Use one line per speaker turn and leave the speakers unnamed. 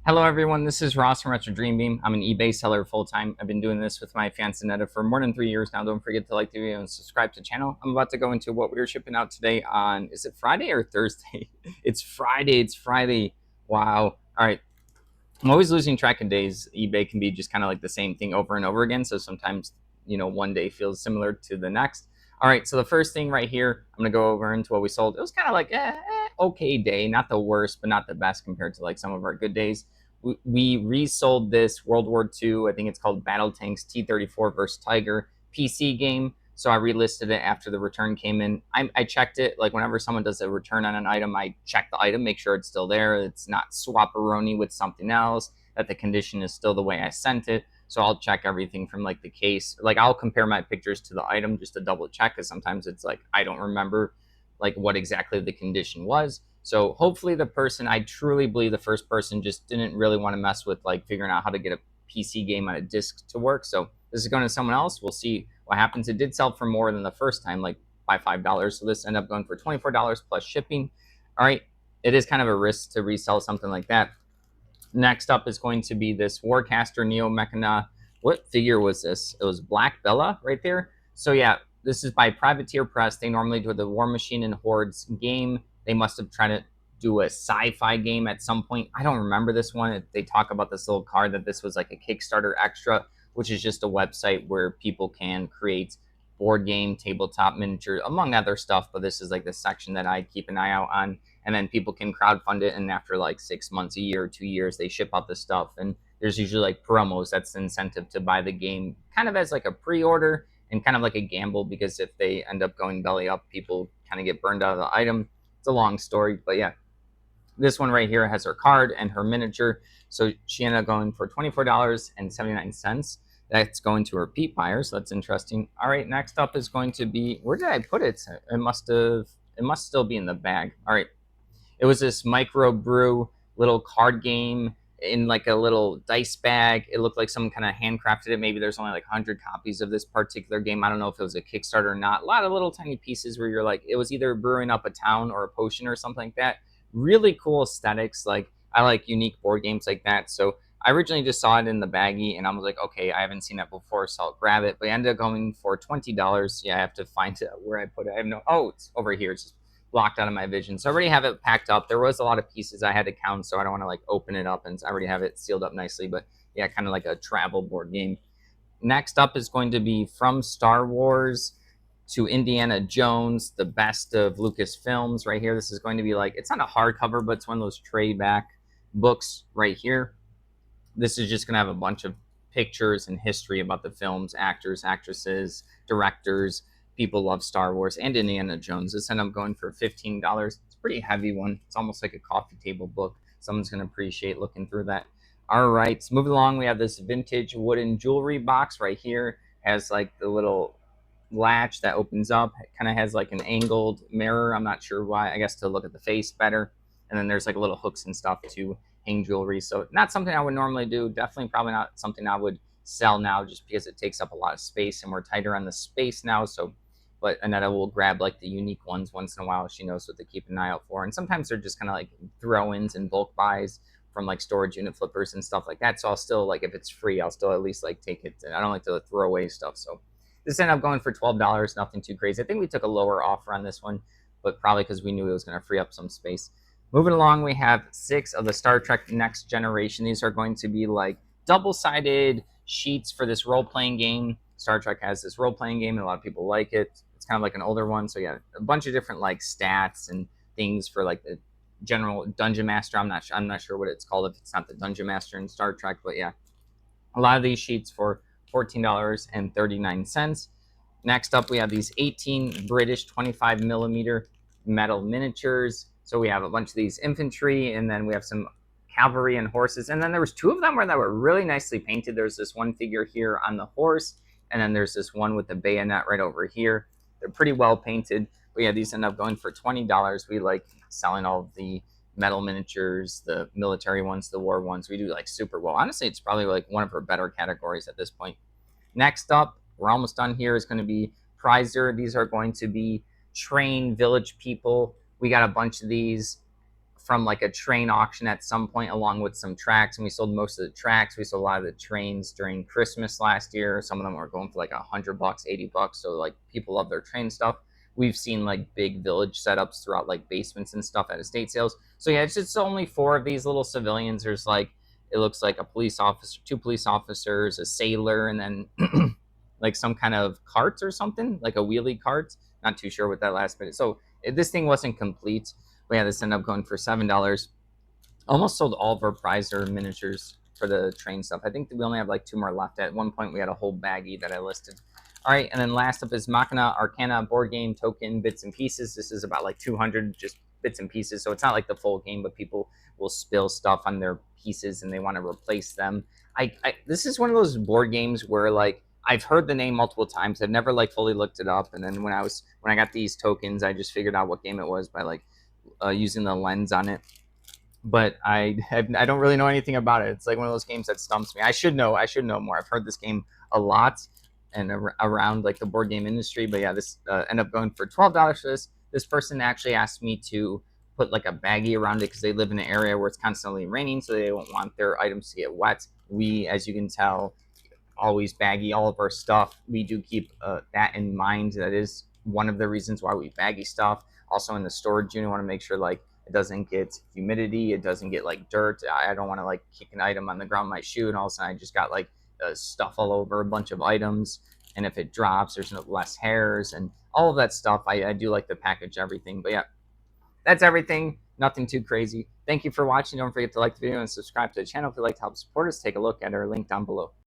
Hello, everyone. This is Ross from Retro Dream Beam. I'm an eBay seller full time. I've been doing this with my fiance Netta for more than 3 years now. Don't forget to like the video and subscribe to the channel. I'm about to go into what we're shipping out today on, is it Friday or Thursday? It's Friday. It's Friday. Wow. All right. I'm always losing track of days. eBay can be just kind of like the same thing over and over again. So sometimes, one day feels similar to the next. All right. So the first thing right here, I'm going to go over into what we sold. It was kind of like, okay day. Not the worst, but not the best compared to like some of our good days. We resold this World War II. I think it's called Battle Tanks T-34 versus Tiger PC game. So I relisted it after the return came in. I checked it. Like whenever someone does a return on an item, I check the item, make sure it's still there. It's not swapperoni with something else, that the condition is still the way I sent it. So I'll check everything from like the case. Like I'll compare my pictures to the item just to double check, because sometimes it's like I don't remember like what exactly the condition was. So hopefully the person, I truly believe the first person just didn't really want to mess with like figuring out how to get a PC game on a disc to work. So this is going to someone else. We'll see what happens. It did sell for more than the first time, like by $5. So this ended up going for $24 plus shipping. All right. It is kind of a risk to resell something like that. Next up is going to be this Warcaster Neo Mechana. What figure was this? It was Black Bella right there. So yeah, this is by Privateer Press. They normally do the War Machine and Hordes game. They must have tried to do a sci-fi game at some point. I don't remember this one. They talk about this little card that this was like a Kickstarter extra, which is just a website where people can create board game, tabletop miniature, among other stuff. But this is like the section that I keep an eye out on, and then people can crowdfund it, and after like 6 months, a year, 2 years, they ship out the stuff. And there's usually like promos. That's the incentive to buy the game, kind of as like a pre-order and kind of like a gamble, because if they end up going belly up, people kind of get burned out of the item. It's a long story, but yeah, this one right here has her card and her miniature. So she ended up going for $24.79. That's going to repeat buyer, so that's interesting. All right, next up is going to be, where did I put it? It must still be in the bag. All right, it was this micro brew little card game in like a little dice bag. It looked like someone kind of handcrafted it. Maybe there's only like 100 copies of this particular game. I don't know if it was a Kickstarter or not. A lot of little tiny pieces where you're like, it was either brewing up a town or a potion or something like that. Really cool aesthetics. Like I like unique board games like that. So I originally just saw it in the baggie and I was like, okay, I haven't seen that before, so I'll grab it. But I ended up going for $20. Yeah, I have to find it where I put it. I have no, oh, it's over here. It's just blocked out of my vision. So I already have it packed up. There was a lot of pieces I had to count, so I don't want to like open it up, and I already have it sealed up nicely. But yeah, kind of like a travel board game. Next up is going to be From Star Wars to Indiana Jones, the best of Lucasfilms right here. This is going to be like, it's not a hardcover, but it's one of those trade back books right here. This is just going to have a bunch of pictures and history about the films, actors, actresses, directors. People love Star Wars and Indiana Jones. This ended up going for $15. It's a pretty heavy one. It's almost like a coffee table book. Someone's going to appreciate looking through that. All right, so moving along, we have this vintage wooden jewelry box right here. Has like the little latch that opens up. It kind of has like an angled mirror. I'm not sure why. I guess to look at the face better. And then there's like little hooks and stuff to hang jewelry. So not something I would normally do. Definitely probably not something I would sell now, just because it takes up a lot of space and we're tighter on the space now. So, but Anetta will grab like the unique ones once in a while. She knows what to keep an eye out for. And sometimes they're just kind of like throw-ins and bulk buys from like storage unit flippers and stuff like that. So I'll still, like, if it's free, I'll still at least like take it. I don't like to throw away stuff. So this ended up going for $12. Nothing too crazy. I think we took a lower offer on this one, but probably because we knew it was going to free up some space. Moving along, we have 6 of the Star Trek Next Generation. These are going to be like double-sided sheets for this role-playing game. Star Trek has this role-playing game, and a lot of people like it. It's kind of like an older one, so yeah, a bunch of different like stats and things for like the general Dungeon Master. I'm not sure what it's called if it's not the Dungeon Master in Star Trek, but yeah, a lot of these sheets for $14.39. Next up, we have these 18 British 25 millimeter metal miniatures. So we have a bunch of these infantry, and then we have some cavalry and horses. And then there was 2 of them that were really nicely painted. There's this one figure here on the horse, and then there's this one with the bayonet right over here. They're pretty well painted. But yeah, these end up going for $20. We like selling all of the metal miniatures, the military ones, the war ones. We do like super well. Honestly, it's probably like one of our better categories at this point. Next up, we're almost done here, is going to be Prizer. These are going to be trained village people. We got a bunch of these from like a train auction at some point, along with some tracks, and we sold most of the tracks. We sold a lot of the trains during Christmas last year. Some of them were going for like $100, $80. So like people love their train stuff. We've seen like big village setups throughout like basements and stuff at estate sales. So yeah, it's just only four of these little civilians. There's like, it looks like a police officer, two police officers, a sailor, and then like some kind of cart or something, like a wheelie cart. Not too sure what that last bit is. So this thing wasn't complete. But yeah, this ended up going for $7. Almost sold all of our prizer miniatures for the train stuff. I think that we only have like two more left. At one point, we had a whole baggie that I listed. All right, and then last up is Machina Arcana board game token bits and pieces. This is about like 200 just bits and pieces, so it's not like the full game, but people will spill stuff on their pieces and they want to replace them. This is one of those board games where like I've heard the name multiple times. I've never like fully looked it up, and then when I got these tokens, I just figured out what game it was by like using the lens on it. But I don't really know anything about it. It's like one of those games that stumps me. I should know more. I've heard this game a lot and around like the board game industry. But yeah, this ended up going for $12 for this. This person actually asked me to put like a baggie around it because they live in an area where it's constantly raining, so they don't want their items to get wet. We, as you can tell, always baggy all of our stuff. We do keep that in mind. That is one of the reasons why we baggy stuff. Also in the storage unit, want to make sure like it doesn't get humidity, it doesn't get like dirt. I don't want to like kick an item on the ground, my shoe, and all of a sudden I just got like stuff all over a bunch of items. And if it drops, there's no less hairs and all of that stuff. I do like to package everything. But yeah, that's everything. Nothing too crazy. Thank you for watching. Don't forget to like the video and subscribe to the channel if you'd like to help support us. Take a look at our link down below.